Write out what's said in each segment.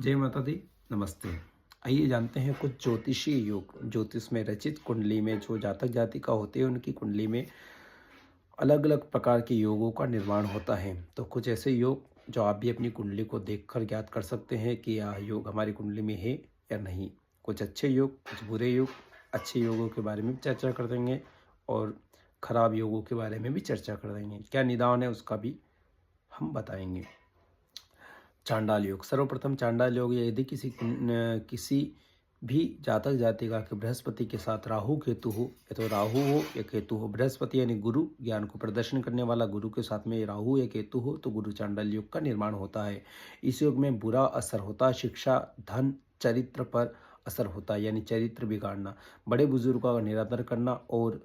जय माता दी। नमस्ते। आइए जानते हैं कुछ ज्योतिषीय योग। ज्योतिष में रचित कुंडली में जो जातक जातिका होते हैं उनकी कुंडली में अलग अलग प्रकार के योगों का निर्माण होता है। तो कुछ ऐसे योग जो आप भी अपनी कुंडली को देखकर ज्ञात कर सकते हैं कि यह योग हमारी कुंडली में है या नहीं। कुछ अच्छे योग, कुछ बुरे योग। अच्छे योगों के बारे में भी चर्चा कर देंगे और खराब योगों के बारे में भी चर्चा कर देंगे। क्या निदान है उसका भी हम बताएंगे। चांडाल योग। सर्वप्रथम चांडाल योग यदि किसी भी जातक जातिका के बृहस्पति के साथ राहु केतु हो, या तो राहु हो या केतु हो। बृहस्पति यानी गुरु, ज्ञान को प्रदर्शन करने वाला गुरु के साथ में राहु या केतु हो तो गुरु चांडाल योग का निर्माण होता है। इस योग में बुरा असर होता है, शिक्षा, धन, चरित्र पर असर होता है, यानी चरित्र बिगाड़ना, बड़े बुजुर्गों का निरादर करना और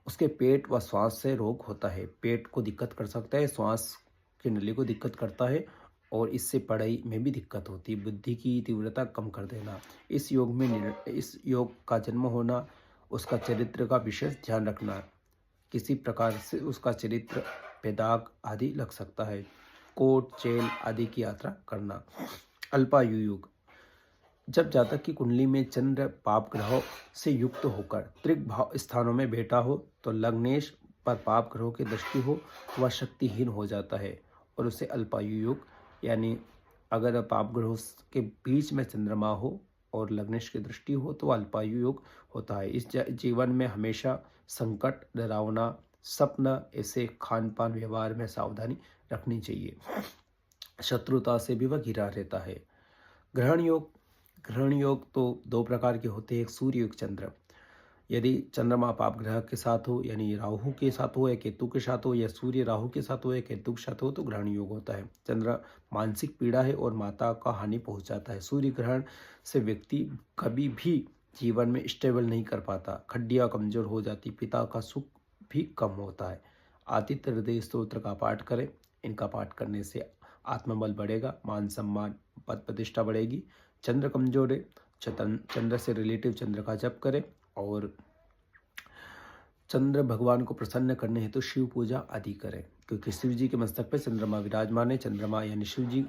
उसके पेट व श्वास से रोग होता है। पेट को दिक्कत कर सकता है, श्वास की नली को दिक्कत करता है और इससे पढ़ाई में भी दिक्कत होती है। बुद्धि की तीव्रता कम कर देना। इस योग का जन्म होना, उसका चरित्र का विशेष ध्यान रखना, किसी प्रकार से उसका चरित्र पे दाग आदि लग सकता है। कोर्ट, जेल आदि की यात्रा करना। अल्पायु योग। जब जातक की कुंडली में चंद्र पाप ग्रहों से युक्त होकर त्रिक भाव स्थानों में बैठा हो तो लग्नेश पर पाप ग्रहों की दृष्टि हो तो वह शक्तिहीन हो जाता है और उसे अल्पायु योग, यानी अगर पाप ग्रहों के बीच में चंद्रमा हो और लग्नेश की दृष्टि हो तो अल्पायु योग होता है। इस जीवन में हमेशा संकट, डरावना सपना, ऐसे खान पान व्यवहार में सावधानी रखनी चाहिए। शत्रुता से भी वह घिरा रहता है। ग्रहण योग। ग्रहण योग तो दो प्रकार के होते हैं, एक सूर्य, एक चंद्र। यदि चंद्रमा पाप ग्रह के साथ हो, यानी राहु के साथ हो या केतु के साथ हो, या सूर्य राहु के साथ हो या केतु के साथ हो तो ग्रहण योग होता है। चंद्र मानसिक पीड़ा है और माता का हानि पहुंचाता है। सूर्य ग्रहण से व्यक्ति कभी भी जीवन में स्टेबल नहीं कर पाता, हड्डियां कमजोर हो जाती, पिता का सुख भी कम होता है। आदित्य हृदय स्तोत्र का पाठ करें। इनका पाठ करने से आत्मबल बढ़ेगा, मान सम्मान, पद प्रतिष्ठा बढ़ेगी। चंद्र कमजोर है, चंद्र से रिलेटिव चंद्र का जप करें और चंद्र भगवान को प्रसन्न करने हेतु शिव पूजा आदि करें, क्योंकि शिव जी के मस्तक पर चंद्रमा विराजमान है। चंद्रमा यानी शिव जी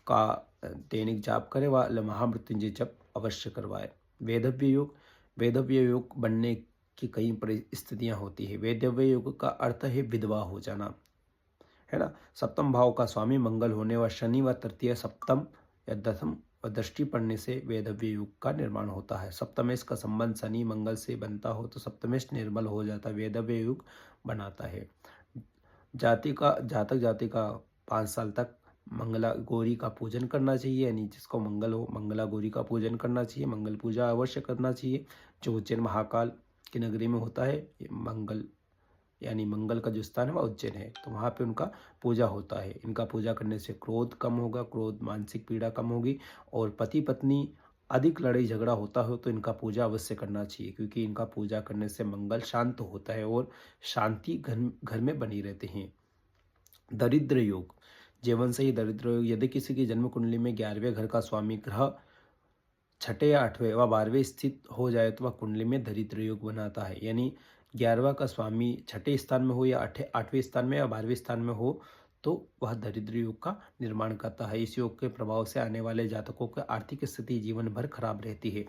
का दैनिक जाप करें व महामृत्युंजय जप अवश्य करवाए। वेदव्य योग। वेदव्य योग बनने की कई परिस्थितियां होती है। वेदव्य योग का अर्थ है विधवा हो जाना, है ना। सप्तम भाव का स्वामी मंगल होने व शनि व तृतीय, सप्तम या दसम व दृष्टि पड़ने से वेदव्य योग का निर्माण होता है। सप्तमेश का संबंध शनि मंगल से बनता हो तो सप्तमेश निर्मल हो जाता है, वेदव्य योग बनाता है। जातक जाति का 5 साल तक मंगला गौरी का पूजन करना चाहिए, यानी जिसको मंगल हो मंगला गौरी का पूजन करना चाहिए, मंगल पूजा अवश्य करना चाहिए। जो उज्जैन महाकाल की नगरी में होता है, मंगल यानी मंगल का जो स्थान है वह उज्जैन है, तो वहाँ पे उनका पूजा होता है। इनका पूजा करने से क्रोध कम होगा, क्रोध मानसिक पीड़ा कम होगी। और पति पत्नी अधिक लड़ाई झगड़ा होता हो तो इनका पूजा अवश्य करना चाहिए, क्योंकि इनका पूजा करने से मंगल शांत होता है और शांति घर में बनी रहते हैं। दरिद्र योग। जीवन से ही दरिद्र योग। यदि किसी की जन्म कुंडली में 11वें घर का स्वामी ग्रह 6ठे या 8वें व 12वें स्थित हो जाए तो वह कुंडली में दरिद्र योग बनाता है, यानी 11वां का स्वामी 6ठे स्थान में हो या 8वें स्थान में या 12वें स्थान में हो तो वह दरिद्र योग का निर्माण करता है। इस योग के प्रभाव से आने वाले जातकों की आर्थिक स्थिति जीवन भर खराब रहती है।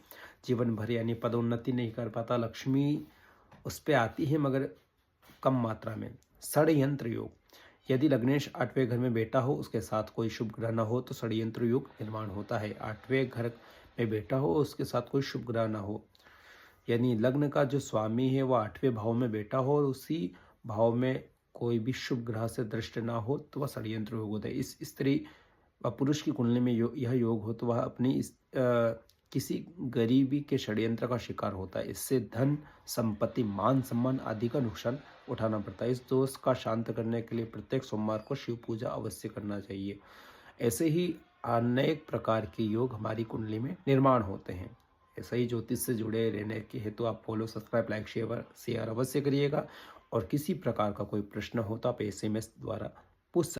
जीवन भर यानी पदोन्नति नहीं कर पाता, लक्ष्मी उस पर आती है मगर कम मात्रा में। षड्यंत्र योग। यदि लग्नेश 8वें घर में बैठा हो, उसके साथ कोई शुभ ग्रह न हो तो षड्यंत्र योग निर्माण होता है। 8वें घर में बैठा हो, उसके साथ कोई शुभ ग्रह न हो, यानी लग्न का जो स्वामी है वह 8वें भाव में बैठा हो और उसी भाव में कोई भी शुभ ग्रह से दृष्ट ना हो तो वह षड्यंत्र योग होता है। इस स्त्री व पुरुष की कुंडली में यह योग हो तो वह अपनी किसी गरीबी के षड्यंत्र का शिकार होता है। इससे धन, संपत्ति, मान सम्मान आदि का नुकसान उठाना पड़ता है। इस दोष का शांत करने के लिए प्रत्येक सोमवार को शिव पूजा अवश्य करना चाहिए। ऐसे ही अनेक प्रकार के योग हमारी कुंडली में निर्माण होते हैं। ऐसा ही ज्योतिष से जुड़े रहने के हेतु आप फॉलो, सब्सक्राइब, लाइक, शेयर अवश्य करिएगा। और किसी प्रकार का कोई प्रश्न हो तो आप SMS द्वारा पूछ सकते हैं।